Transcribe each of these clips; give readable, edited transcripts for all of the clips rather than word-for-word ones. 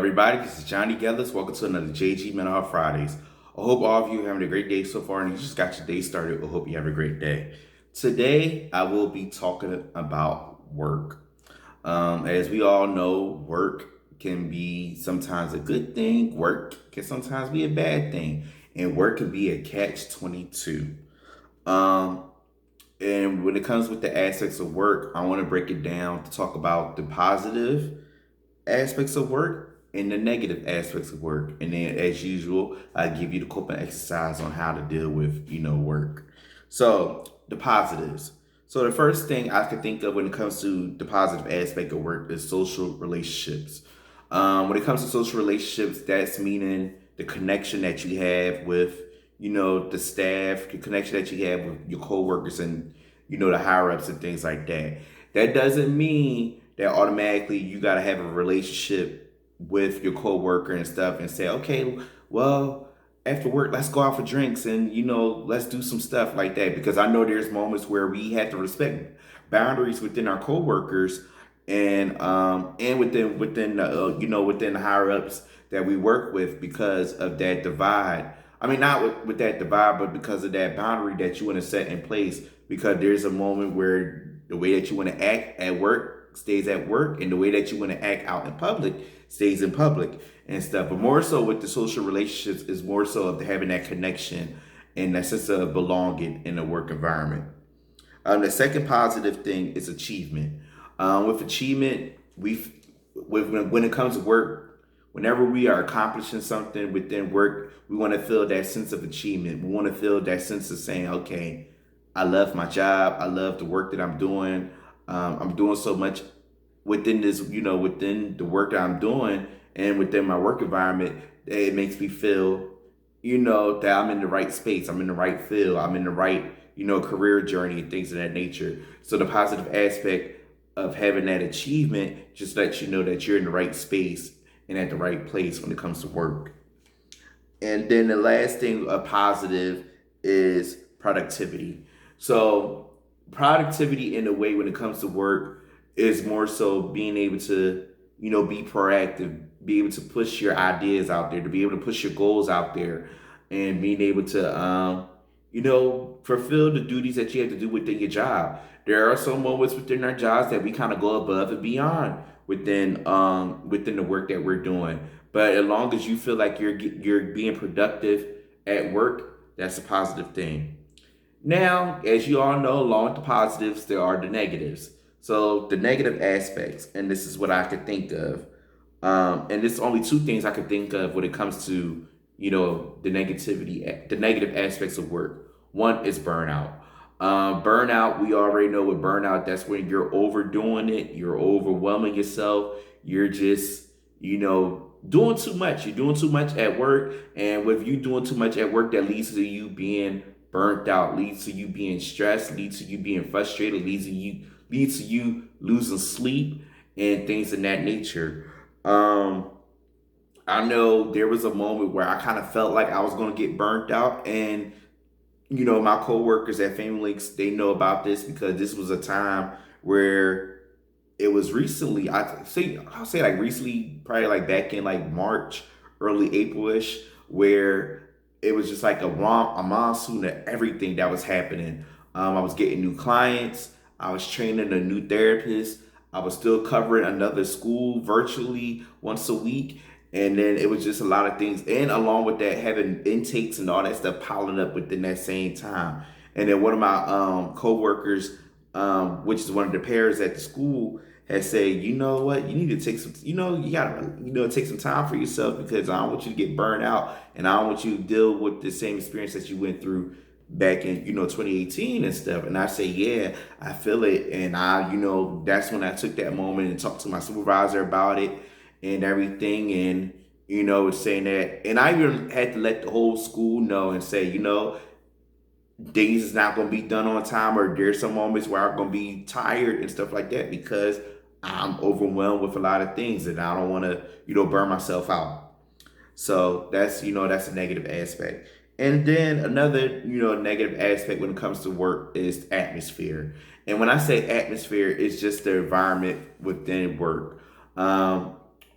everybody? This is Johnnie Geathers. Welcome to another JG Mental Health Fridays. I hope all of you are having a great day so far and you just got your day started. I hope you have a great day. Today, I will be talking about work. As we all know, work can be sometimes a good thing. Work can sometimes be a bad thing. And work can be a catch-22. Um, and when it comes with the aspects of work, I want to break it down to talk about the positive aspects of work and the negative aspects of work. And then, as usual, I give you the coping exercise on how to deal with, work. So, the positives. So, the first thing I can think of when it comes to the positive aspect of work is social relationships. When it comes to social relationships, that's meaning the connection that you have with, the staff, the connection that you have with your coworkers and, the higher ups and things like that. That doesn't mean that automatically you got to have a relationship with your coworker and stuff and say, okay, well, after work, let's go out for drinks and, let's do some stuff like that. Because I know there's moments where we have to respect boundaries within our coworkers and within within the higher ups that we work with because of that divide. I mean, not with that divide, but because of that boundary that you want to set in place. Because there's a moment where the way that you want to act at work stays at work, and the way that you want to act out in public stays in public and stuff. But more so with the social relationships is more so of having that connection and that sense of belonging in the work environment. The second positive thing is achievement. With achievement, when it comes to work, whenever we are accomplishing something within work, we want to feel that sense of achievement. We want to feel that sense of saying, okay, I love my job. I love the work that I'm doing. I'm doing so much within this, within the work that I'm doing and within my work environment, that it makes me feel, that I'm in the right space. I'm in the right field. I'm in the right, career journey and things of that nature. So the positive aspect of having that achievement just lets you know that you're in the right space and at the right place when it comes to work. And then the last thing, a positive, is productivity. So productivity in a way when it comes to work is more so being able to, be proactive, be able to push your ideas out there, to be able to push your goals out there, and being able to, fulfill the duties that you have to do within your job. There are some moments within our jobs that we kind of go above and beyond within the work that we're doing. But as long as you feel like you're being productive at work, that's a positive thing. Now, as you all know, along with the positives, there are the negatives. So the negative aspects, and this is what I could think of, and there's only two things I could think of when it comes to the negative aspects of work. One is burnout. Burnout, we already know with burnout, that's when you're overdoing it, you're overwhelming yourself, you're just doing too much. You're doing too much at work, and with you doing too much at work, that leads to you being burnt out, leads to you being stressed, leads to you being frustrated, leads to you losing sleep and things of that nature. I know there was a moment where I kind of felt like I was going to get burnt out, and my coworkers at Family Links, they know about this because this was a time where it was recently. I'll say like recently, probably like back in like March, early April-ish, where it was just like a monsoon of everything that was happening. I was getting new clients. I was training a new therapist. I was still covering another school virtually once a week. And then it was just a lot of things. And along with that, having intakes and all that stuff piling up within that same time. And then one of my co-workers, which is one of the pairs at the school, had said, you know what, you need to take some, you gotta, take some time for yourself because I don't want you to get burned out and I don't want you to deal with the same experience that you went through back in 2018 and stuff. And I say, yeah, I feel it. And that's when I took that moment and talked to my supervisor about it and everything. And saying that, and I even had to let the whole school know and say, things is not going to be done on time, or there's some moments where I'm going to be tired and stuff like that because I'm overwhelmed with a lot of things and I don't want to burn myself out. So that's a negative aspect. And then another negative aspect when it comes to work is atmosphere. And when I say atmosphere, it's just the environment within work.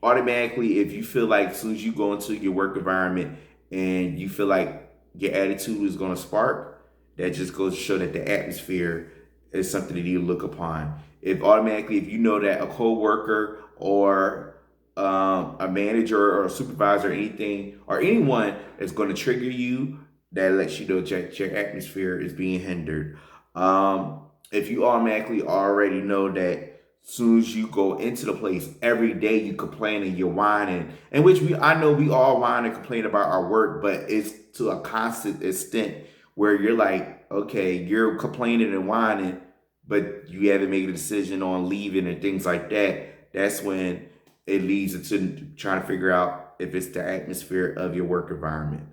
automatically, if you feel like as soon as you go into your work environment and you feel like your attitude is going to spark, that just goes to show that the atmosphere is something that you look upon. If automatically, if you know that a coworker or a manager or a supervisor or anything or anyone is going to trigger you, that lets you know that your atmosphere is being hindered. If you automatically already know that soon as you go into the place every day you complain and you're whining, and which I know we all whine and complain about our work, but it's to a constant extent where you're like, okay, you're complaining and whining, but you haven't made a decision on leaving and things like that. That's when it leads into trying to figure out if it's the atmosphere of your work environment.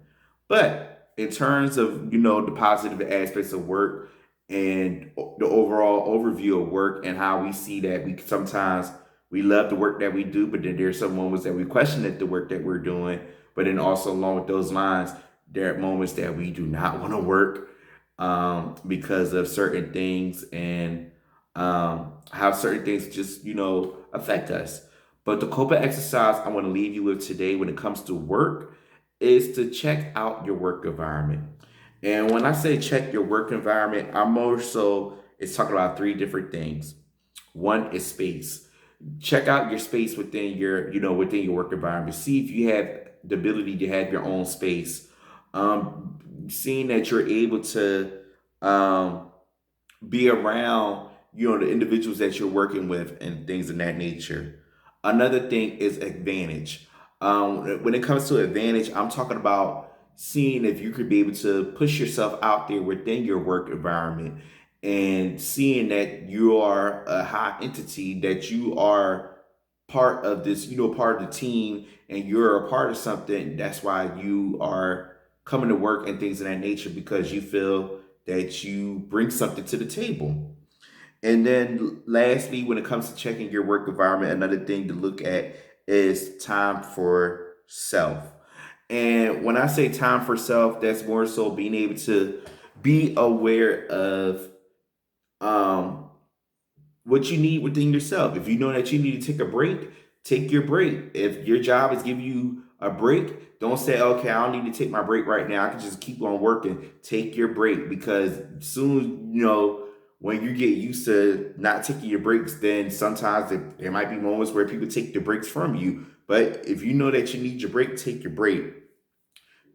But in terms of, the positive aspects of work and the overall overview of work and how we see that we love the work that we do, but then there's some moments that we question at the work that we're doing. But then also along with those lines, there are moments that we do not want to work because of certain things and how certain things just, affect us. But the COPA exercise I want to leave you with today when it comes to work is to check out your work environment. And when I say check your work environment, I'm more so it's talking about three different things. One is space. Check out your space within within your work environment. See if you have the ability to have your own space. Seeing that you're able to um, be around, the individuals that you're working with and things of that nature. Another thing is advantage. When it comes to advantage, I'm talking about seeing if you could be able to push yourself out there within your work environment and seeing that you are a high entity, that you are part of this, part of the team, and you're a part of something. That's why you are coming to work and things of that nature because you feel that you bring something to the table. And then lastly, when it comes to checking your work environment, another thing to look at is time for self. And when I say time for self, that's more so being able to be aware of um, what you need within yourself. If you know that you need to take a break, take your break. If your job is giving you a break, don't say, okay, I don't need to take my break right now. I can just keep on working. Take your break because soon, when you get used to not taking your breaks, then sometimes there might be moments where people take the breaks from you. But if you know that you need your break, take your break.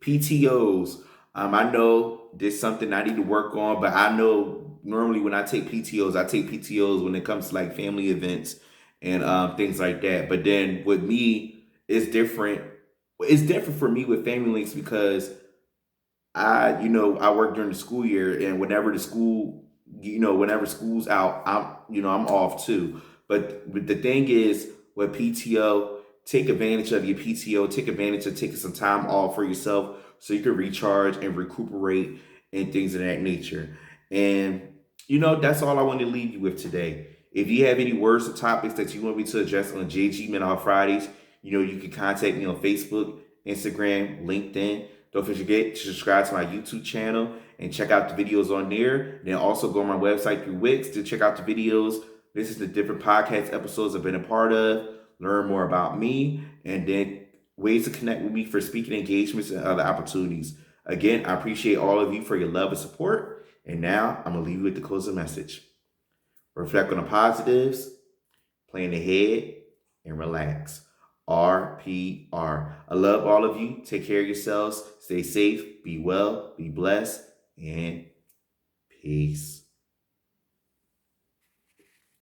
PTOs. I know there's something I need to work on, but I know normally when I take PTOs when it comes to like family events and things like that. But then with me, it's different. It's different for me with family links because I work during the school year, and whenever school's out, I'm off too. But the thing is, with PTO, take advantage of your PTO. Take advantage of taking some time off for yourself so you can recharge and recuperate and things of that nature. And that's all I want to leave you with today. If you have any words or topics that you want me to address on JG Mental Fridays, you can contact me on Facebook, Instagram, LinkedIn. Don't forget to subscribe to my YouTube channel and check out the videos on there. Then also go on my website through Wix to check out the videos. Listen to different podcast episodes I've been a part of. Learn more about me and then ways to connect with me for speaking engagements and other opportunities. Again, I appreciate all of you for your love and support. And now I'm going to leave you with the closing message. Reflect on the positives, plan ahead, and relax. RPR. I love all of you. Take care of yourselves. Stay safe. Be well. Be blessed. And peace.